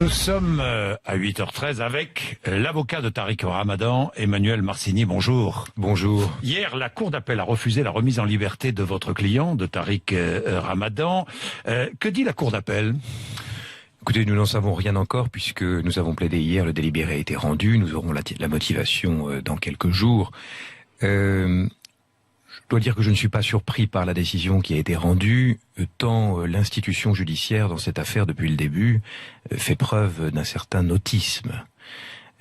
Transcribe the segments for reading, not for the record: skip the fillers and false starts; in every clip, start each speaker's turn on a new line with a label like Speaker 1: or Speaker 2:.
Speaker 1: Nous sommes à 8h13 avec l'avocat de Tariq Ramadan, Emmanuel Marcini. Bonjour.
Speaker 2: Bonjour.
Speaker 1: Hier, la Cour d'appel a refusé la remise en liberté de votre client, de Tariq Ramadan. Que dit la Cour d'appel ?
Speaker 2: Écoutez, nous n'en savons rien encore puisque nous avons plaidé hier, le délibéré a été rendu, nous aurons la motivation dans quelques jours. Je dois dire que je ne suis pas surpris par la décision qui a été rendue, tant l'institution judiciaire dans cette affaire depuis le début fait preuve d'un certain autisme.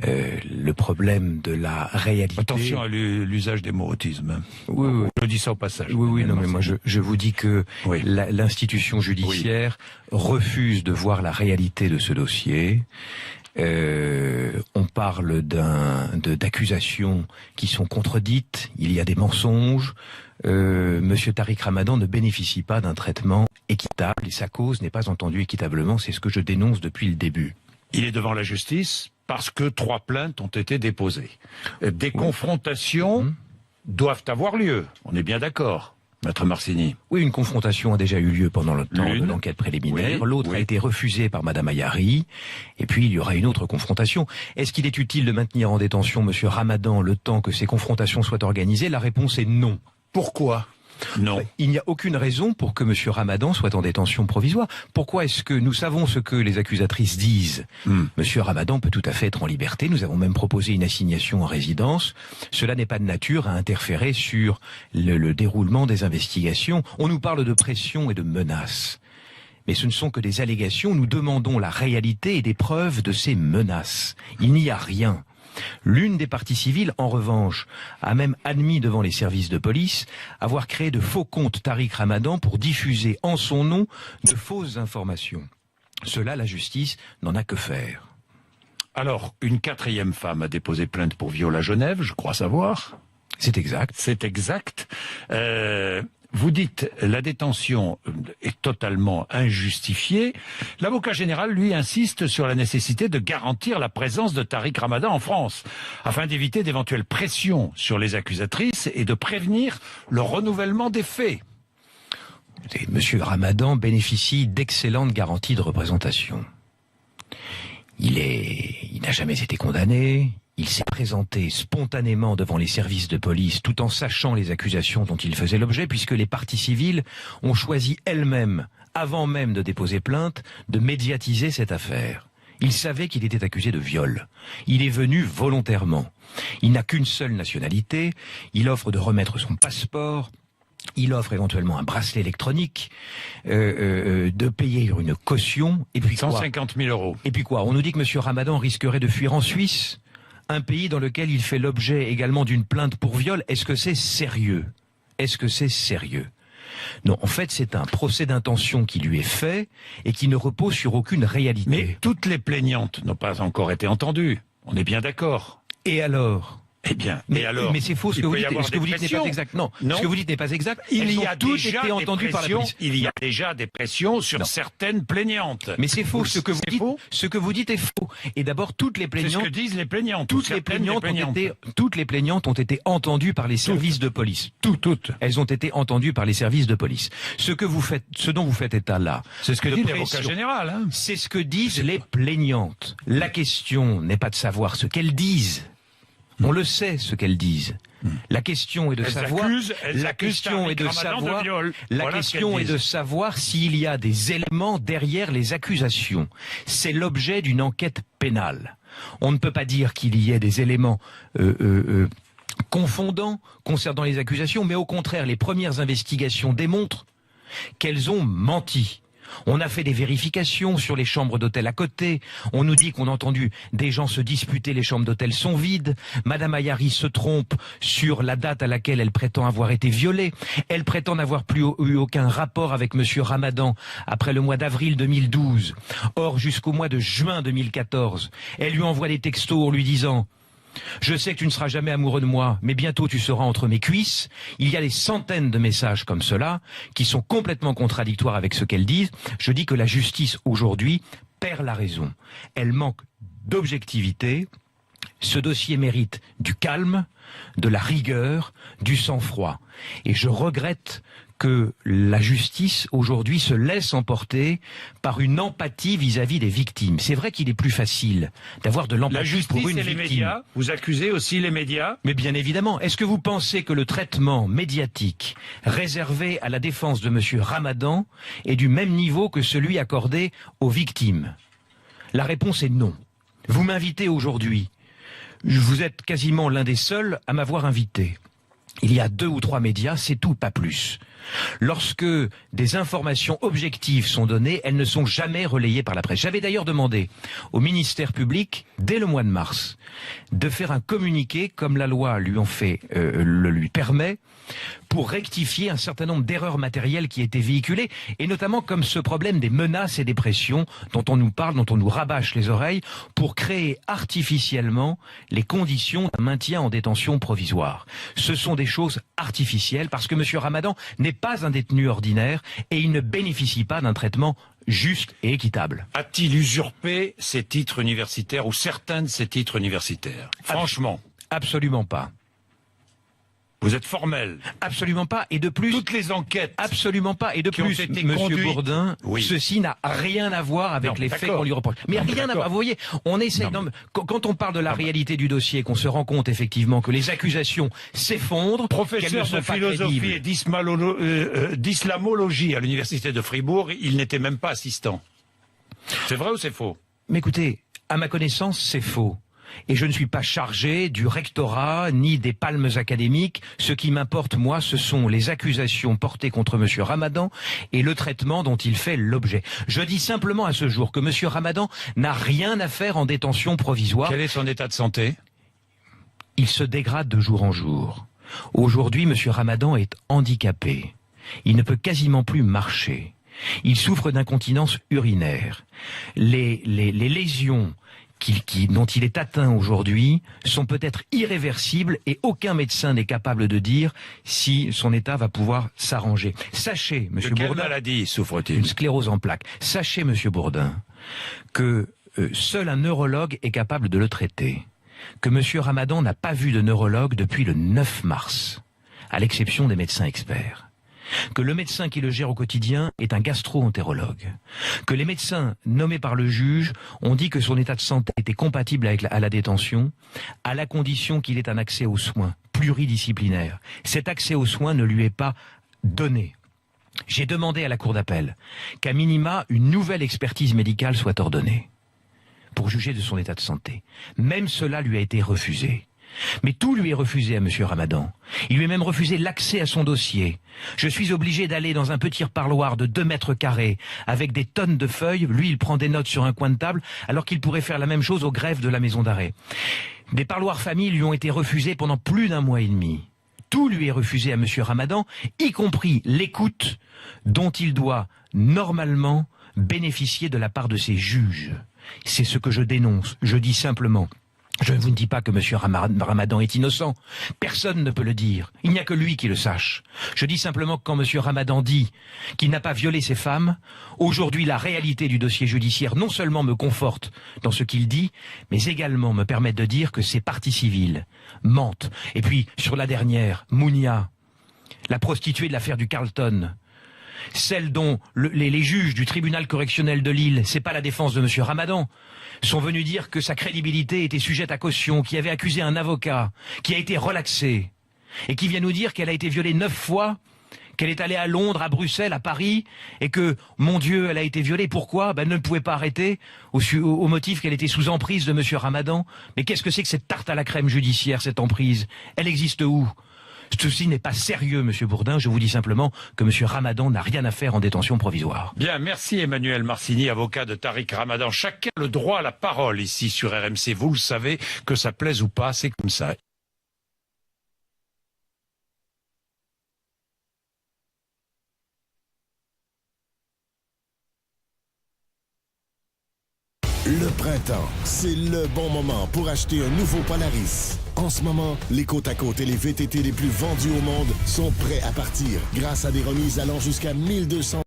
Speaker 2: Le problème de la réalité...
Speaker 1: Attention à l'usage des mots autisme.
Speaker 2: Oui.
Speaker 1: Je dis ça au passage.
Speaker 2: Oui, non, mais moi je vous dis que
Speaker 1: oui.
Speaker 2: L'institution judiciaire refuse de voir la réalité de ce dossier. On parle d'accusations qui sont contredites, il y a des mensonges. Monsieur Tariq Ramadan ne bénéficie pas d'un traitement équitable et sa cause n'est pas entendue équitablement, c'est ce que je dénonce depuis le début.
Speaker 1: Il est devant la justice parce que 3 plaintes ont été déposées. Des confrontations doivent avoir lieu, on est bien d'accord, Maître Marcini.
Speaker 2: Oui, une confrontation a déjà eu lieu pendant le temps de l'enquête préliminaire. L'autre a été refusée par Madame Ayari. Et puis, il y aura une autre confrontation. Est-ce qu'il est utile de maintenir en détention Monsieur Ramadan le temps que ces confrontations soient organisées? La réponse est non.
Speaker 1: Pourquoi ? Non.
Speaker 2: Il n'y a aucune raison pour que Monsieur Ramadan soit en détention provisoire. Pourquoi est-ce que nous savons ce que les accusatrices disent? Monsieur Ramadan peut tout à fait être en liberté. Nous avons même proposé une assignation en résidence. Cela n'est pas de nature à interférer sur le déroulement des investigations. On nous parle de pression et de menaces. Mais ce ne sont que des allégations. Nous demandons la réalité et des preuves de ces menaces. Il n'y a rien. L'une des parties civiles, en revanche, a même admis devant les services de police avoir créé de faux comptes Tariq Ramadan pour diffuser en son nom de fausses informations. Cela, la justice n'en a que faire.
Speaker 1: Alors, une 4e femme a déposé plainte pour viol à Genève, je crois savoir.
Speaker 2: C'est exact.
Speaker 1: C'est exact. Vous dites la détention est totalement injustifiée. L'avocat général, lui, insiste sur la nécessité de garantir la présence de Tariq Ramadan en France, afin d'éviter d'éventuelles pressions sur les accusatrices et de prévenir le renouvellement des faits.
Speaker 2: Monsieur Ramadan bénéficie d'excellentes garanties de représentation. Il n'a jamais été condamné. Il s'est présenté spontanément devant les services de police tout en sachant les accusations dont il faisait l'objet puisque les parties civiles ont choisi elles-mêmes, avant même de déposer plainte, de médiatiser cette affaire. Il savait qu'il était accusé de viol. Il est venu volontairement. Il n'a qu'une seule nationalité. Il offre de remettre son passeport. Il offre éventuellement un bracelet électronique, de payer une caution. Et puis
Speaker 1: 150 000 euros.
Speaker 2: Et puis quoi? On nous dit que Monsieur Ramadan risquerait de fuir en Suisse, un pays dans lequel il fait l'objet également d'une plainte pour viol. Est-ce que c'est sérieux? Est-ce que c'est sérieux? Non, en fait, c'est un procès d'intention qui lui est fait et qui ne repose sur aucune réalité.
Speaker 1: Mais toutes les plaignantes n'ont pas encore été entendues. On est bien d'accord.
Speaker 2: Et alors?
Speaker 1: Eh bien,
Speaker 2: mais c'est faux ce que vous dites.
Speaker 1: Ce que vous dites n'est pas
Speaker 2: exact. Non, ce que vous dites n'est pas exact.
Speaker 1: Il y a
Speaker 2: toutes été entendues par la police.
Speaker 1: Il y a déjà des pressions sur certaines plaignantes.
Speaker 2: Mais c'est faux. Ce que vous dites, ce que vous dites est faux. Et d'abord, toutes les plaignantes.
Speaker 1: C'est ce que disent les plaignantes.
Speaker 2: Toutes les plaignantes ont été entendues par les services de police. Toutes. Elles ont été entendues par les services de police. Ce dont vous faites état là.
Speaker 1: C'est ce que dit l'avocat général. Hein.
Speaker 2: C'est ce que disent les plaignantes. La question n'est pas de savoir ce qu'elles disent. On le sait ce qu'elles disent. La question est de savoir. La question est de savoir s'il y a des éléments derrière les accusations. C'est l'objet d'une enquête pénale. On ne peut pas dire qu'il y ait des éléments confondants concernant les accusations, mais au contraire, les premières investigations démontrent qu'elles ont menti. On a fait des vérifications sur les chambres d'hôtel à côté. On nous dit qu'on a entendu des gens se disputer, les chambres d'hôtel sont vides. Madame Ayari se trompe sur la date à laquelle elle prétend avoir été violée. Elle prétend n'avoir plus eu aucun rapport avec Monsieur Ramadan après le mois d'avril 2012. Or, jusqu'au mois de juin 2014, elle lui envoie des textos en lui disant: je sais que tu ne seras jamais amoureux de moi, mais bientôt tu seras entre mes cuisses. Il y a des centaines de messages comme cela qui sont complètement contradictoires avec ce qu'elles disent. Je dis que la justice aujourd'hui perd la raison. Elle manque d'objectivité. Ce dossier mérite du calme, de la rigueur, du sang-froid. Et je regrette que la justice aujourd'hui se laisse emporter par une empathie vis-à-vis des victimes. C'est vrai qu'il est plus facile d'avoir de l'empathie pour une
Speaker 1: et les
Speaker 2: victime.
Speaker 1: médias, vous accusez aussi les médias?
Speaker 2: Mais bien évidemment, est-ce que vous pensez que le traitement médiatique réservé à la défense de M. Ramadan est du même niveau que celui accordé aux victimes? La réponse est non. Vous m'invitez aujourd'hui. Vous êtes quasiment l'un des seuls à m'avoir invité. Il y a 2 ou 3 médias, c'est tout, pas plus. Lorsque des informations objectives sont données, elles ne sont jamais relayées par la presse. J'avais d'ailleurs demandé au ministère public, dès le mois de mars, de faire un communiqué, comme la loi le lui permet, pour rectifier un certain nombre d'erreurs matérielles qui étaient véhiculées, et notamment comme ce problème des menaces et des pressions dont on nous parle, dont on nous rabâche les oreilles, pour créer artificiellement les conditions d'un maintien en détention provisoire. Ce sont des choses artificielles, parce que M. Ramadan n'est pas un détenu ordinaire, et il ne bénéficie pas d'un traitement juste et équitable.
Speaker 1: A-t-il usurpé ses titres universitaires, ou certains de ses titres universitaires? Franchement.
Speaker 2: Absolument pas.
Speaker 1: Vous êtes formel.
Speaker 2: Absolument pas. Et de plus...
Speaker 1: Toutes les enquêtes...
Speaker 2: Absolument pas. Et de plus, Monsieur Bourdin,
Speaker 1: oui.
Speaker 2: Ceci n'a rien à voir avec les faits qu'on lui reproche. Mais rien à voir. Vous voyez, on essaie... Quand on parle de la réalité du dossier, qu'on se rend compte effectivement que les accusations s'effondrent,
Speaker 1: professeur de philosophie et d'islamologie à l'université de Fribourg, il n'était même pas assistant. C'est vrai ou c'est faux?
Speaker 2: Mais écoutez, à ma connaissance, c'est faux. Et je ne suis pas chargé du rectorat ni des palmes académiques. Ce qui m'importe, moi, ce sont les accusations portées contre M. Ramadan et le traitement dont il fait l'objet. Je dis simplement à ce jour que M. Ramadan n'a rien à faire en détention provisoire.
Speaker 1: Quel est son état de santé?
Speaker 2: Il se dégrade de jour en jour. Aujourd'hui, M. Ramadan est handicapé. Il ne peut quasiment plus marcher. Il souffre d'incontinence urinaire. Les lésions dont il est atteint aujourd'hui sont peut-être irréversibles et aucun médecin n'est capable de dire si son état va pouvoir s'arranger. Sachez, Monsieur Bourdin...
Speaker 1: De quelle maladie souffre-t-il?
Speaker 2: Une sclérose en plaques. Sachez, Monsieur Bourdin, que seul un neurologue est capable de le traiter. Que Monsieur Ramadan n'a pas vu de neurologue depuis le 9 mars, à l'exception des médecins experts. Que le médecin qui le gère au quotidien est un gastro-entérologue, que les médecins nommés par le juge ont dit que son état de santé était compatible avec à la détention, à la condition qu'il ait un accès aux soins pluridisciplinaires. Cet accès aux soins ne lui est pas donné. J'ai demandé à la cour d'appel qu'à minima une nouvelle expertise médicale soit ordonnée pour juger de son état de santé. Même cela lui a été refusé. Mais tout lui est refusé à M. Ramadan. Il lui est même refusé l'accès à son dossier. Je suis obligé d'aller dans un petit parloir de 2 mètres carrés avec des tonnes de feuilles. Lui, il prend des notes sur un coin de table alors qu'il pourrait faire la même chose au greffe de la maison d'arrêt. Des parloirs famille lui ont été refusés pendant plus d'1 mois et demi. Tout lui est refusé à M. Ramadan, y compris l'écoute dont il doit normalement bénéficier de la part de ses juges. C'est ce que je dénonce. Je dis simplement... Je ne vous dis pas que M. Ramadan est innocent. Personne ne peut le dire. Il n'y a que lui qui le sache. Je dis simplement que quand M. Ramadan dit qu'il n'a pas violé ses femmes, aujourd'hui la réalité du dossier judiciaire non seulement me conforte dans ce qu'il dit, mais également me permet de dire que ses parties civiles mentent. Et puis, sur la dernière, Mounia, la prostituée de l'affaire du Carlton, celle dont les juges du tribunal correctionnel de Lille, c'est pas la défense de M. Ramadan, sont venus dire que sa crédibilité était sujette à caution, qui avait accusé un avocat, qui a été relaxé, et qui vient nous dire qu'elle a été violée 9 fois, qu'elle est allée à Londres, à Bruxelles, à Paris, et que, mon Dieu, elle a été violée. Pourquoi? Elle ne pouvait pas arrêter au motif qu'elle était sous emprise de M. Ramadan. Mais qu'est-ce que c'est que cette tarte à la crème judiciaire, cette emprise? Elle existe où? Ceci n'est pas sérieux, Monsieur Bourdin. Je vous dis simplement que Monsieur Ramadan n'a rien à faire en détention provisoire.
Speaker 1: Bien, merci Emmanuel Marcini, avocat de Tariq Ramadan. Chacun a le droit à la parole ici sur RMC. Vous le savez, que ça plaise ou pas, c'est comme ça.
Speaker 3: Le printemps, c'est le bon moment pour acheter un nouveau Polaris. En ce moment, les côtes à côte et les VTT les plus vendus au monde sont prêts à partir grâce à des remises allant jusqu'à 1200